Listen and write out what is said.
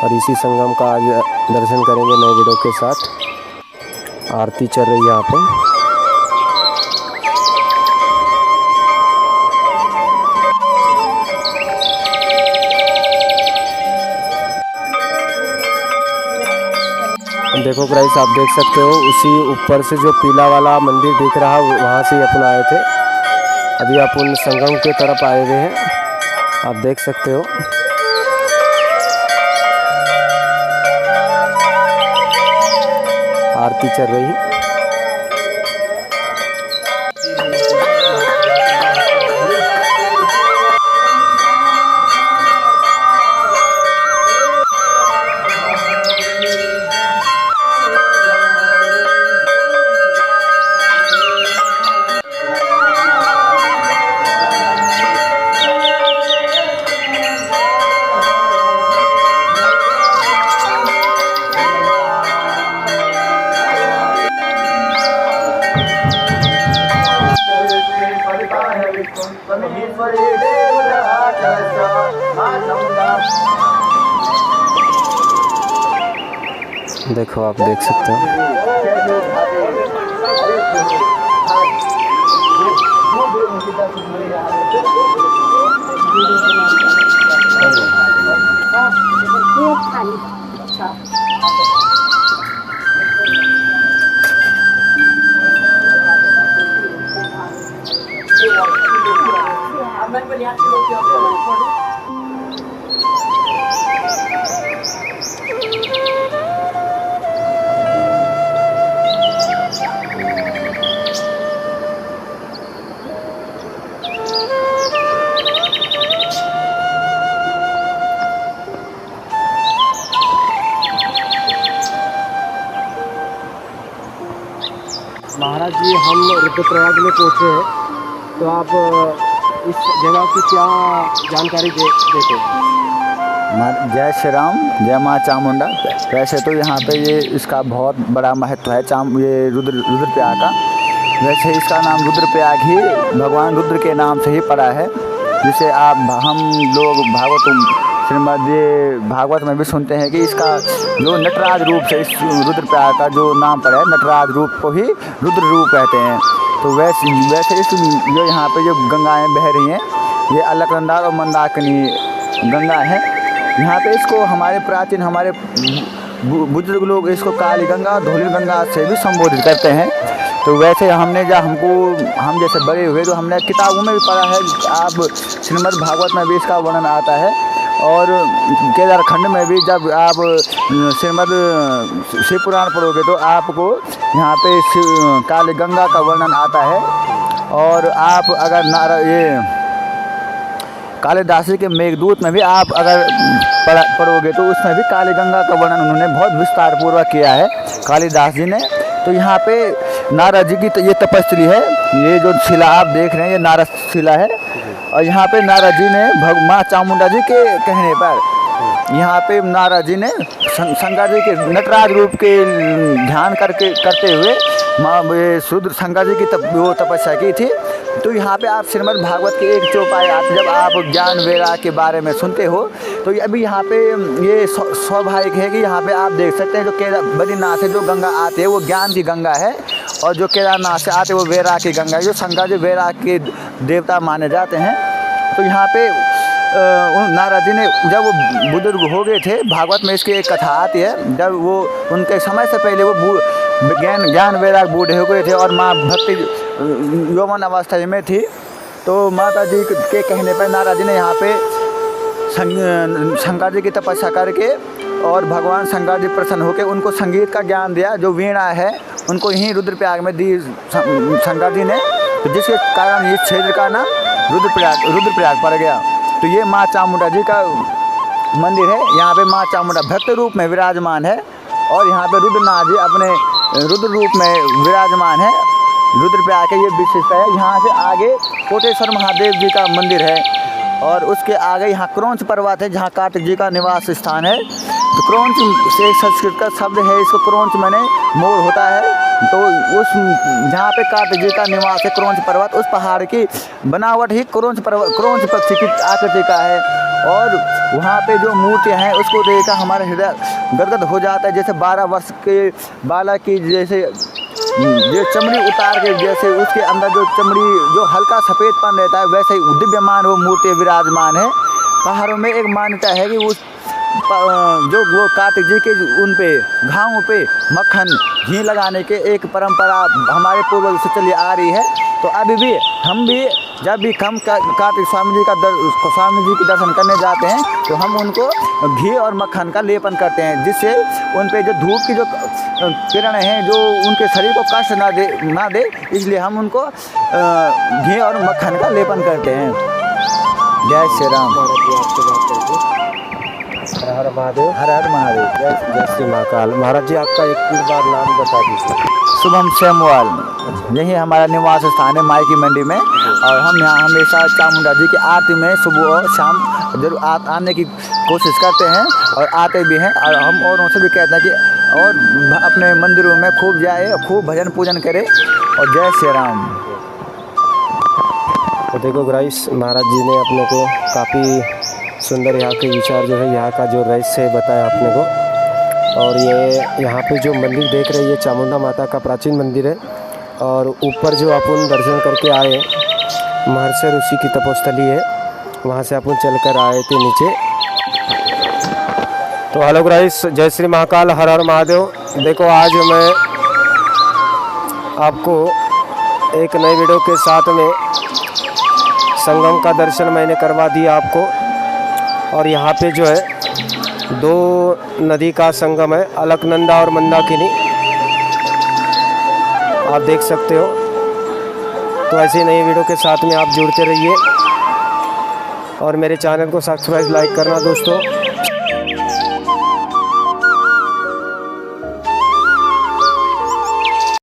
और इसी संगम का आज दर्शन करेंगे नए वीडियो के साथ। आरती चल रही है यहाँ पे। देखो गाइस, आप देख सकते हो उसी ऊपर से जो पीला वाला मंदिर दिख रहा है वहाँ से अपन आए थे। अभी अपन संगम के तरफ आए हुए हैं, आप देख सकते हो। आरती चल रही है। देखो, आप देख सकते हो। महाराज जी, हम रुद्रप्रयाग में पहुँचे हैं, तो आप इस जगह की क्या जानकारी देते हैं? जय श्री राम, जय माँ चामुंडा। वैसे तो यहाँ पे ये इसका बहुत बड़ा महत्व है ये रुद्रप्रयाग का। वैसे इसका नाम रुद्रप्रयाग ही भगवान रुद्र के नाम से ही पड़ा है, जिसे हम लोग भागवत में भी सुनते हैं कि इसका जो नटराज रूप से इस रुद्रप्रयाग का जो नाम पड़ा है, नटराज रूप को ही रुद्र रूप कहते हैं। तो वैसे इस जो यहाँ पे जो गंगाएं बह रही हैं, ये अलकनंदा और मंदाकिनी गंगा है। यहाँ पे इसको हमारे बुजुर्ग लोग इसको काली गंगा और धौली गंगा से भी संबोधित करते हैं। तो वैसे हम जैसे बड़े हुए तो हमने किताबों में भी पढ़ा है, आप श्रीमद् भागवत में भी इसका वर्णन आता है, और केदारखंड में भी जब आप श्रीमद् शिव पुराण पढ़ोगे तो आपको यहाँ पे काली गंगा का वर्णन आता है। और आप अगर ये कालिदास के मेघदूत में भी आप अगर पढ़ोगे तो उसमें भी काली गंगा का वर्णन उन्होंने बहुत विस्तार पूर्वक किया है, कालिदास जी ने। तो यहाँ पे नारद जी की ये तपस्या है, ये जो शिला आप देख रहे हैं ये नारद शिला है। और यहाँ पे नारद जी ने माँ चामुंडा जी के कहने पर यहाँ पे नारद जी ने शंकर जी के नटराज रूप के ध्यान करते हुए शूद्र शंकर जी की वो तपस्या की थी। तो यहाँ पे आप श्रीमद् भागवत के एक चौपाई जब आप ज्ञान वैराग्य के बारे में सुनते हो तो अभी यहाँ पे ये स्वाभाविक है कि यहाँ पे आप देख सकते हैं जो बद्रीनाथ से जो गंगा आती है वो ज्ञान की गंगा है, और जो केदारनाथ से आते वो वैराग्य की गंगा है, जो शंकर जी वैराग्य के देवता माने जाते हैं। तो यहाँ पे नारद जी ने जब वो बुजुर्ग हो गए थे, भागवत में इसकी एक कथा आती है, जब वो उनके समय से पहले वो ज्ञान वैराग्य बूढ़े हो गए थे और माँ भक्ति यौवन अवस्था में थी। तो माता जी के कहने पर नारद जी ने यहाँ पे शंकर जी की तपस्या करके और भगवान शंकर जी प्रसन्न होकर उनको संगीत का ज्ञान दिया, जो वीणा है उनको यहीं रुद्रप्रयाग में दी शंकर जी ने। तो जिसके कारण इस क्षेत्र का नाम रुद्रप्रयाग पड़ गया। तो ये माँ चामुंडा जी का मंदिर है। यहाँ पे माँ चामुंडा भक्त रूप में विराजमान है, और यहाँ पे रुद्रनाथ जी अपने रुद्र रूप में विराजमान है। रुद्रप्रयाग की ये विशेषता है। यहाँ से आगे कोटेश्वर महादेव जी का मंदिर है, और उसके आगे यहाँ क्रौंच पर्वत है जहाँ कार्तिक जी का निवास स्थान है। तो क्रौंच से संस्कृत का शब्द है, इसको क्रौंच माने मोर होता है। तो उस जहाँ पे कार्तिक जी का निवास है क्रौंच पर्वत, उस पहाड़ की बनावट ही क्रौंच पक्षी की आकृति का है। और वहाँ पे जो मूर्तियाँ हैं उसको देखकर हमारा हृदय गदगद हो जाता है। जैसे 12 वर्ष के बालक की जैसे ये चमड़ी उतार के जैसे उसके अंदर जो चमड़ी जो हल्का सफ़ेदपन रहता है, वैसे ही दिव्यमान वो मूर्ति विराजमान है। पहाड़ों में एक मान्यता है कि उस जो वो कार्तिक जी के उन पे घावों पे मक्खन घी लगाने के एक परंपरा हमारे पूर्वज से चली आ रही है। तो अभी भी हम भी जब भी हम कार्तिक स्वामी जी के दर्शन करने जाते हैं तो हम उनको घी और मक्खन का लेपन करते हैं, जिससे उन पे जो धूप की जो किरण हैं जो उनके शरीर को कष्ट ना दे, इसलिए हम उनको घी और मक्खन का लेपन करते हैं। जय श्री राम। हर हर महादेव। हर हर महादेव। जय श्री महाकाल। महाराज जी आपका एक बार नाम बता दीजिए। शुभम सेमवाल, यही हमारा निवास स्थान है मायकी मंडी में, और हम यहाँ हमेशा चामुंडा जी की आरती में सुबह और शाम जरूर आने की कोशिश करते हैं और आते भी हैं। और हम औरों से भी कहते हैं कि और अपने मंदिरों में खूब जाए, खूब भजन पूजन करें। और जय श्री राम। तो देखो गाइस, महाराज जी ने अपने को काफ़ी सुंदर यहाँ के विचार जो है, यहाँ का जो रहस्य है बताया अपने को। और ये यहाँ पे जो मंदिर देख रहे हैं ये चामुंडा माता का प्राचीन मंदिर है। और ऊपर जो अपन दर्शन करके आए महर्षि ऋषि की तपोस्थली है, वहाँ से अपन चलकर आए थे नीचे। तो हेलो गाइस, जय श्री महाकाल, हर हर महादेव। देखो आज मैं आपको एक नए वीडियो के साथ में संगम का दर्शन मैंने करवा दिया आपको। और यहाँ पे जो है 2 नदी का संगम है, अलकनंदा और मंदाकिनी, आप देख सकते हो। तो ऐसे नए वीडियो के साथ में आप जुड़ते रहिए और मेरे चैनल को सब्सक्राइब लाइक करना दोस्तों।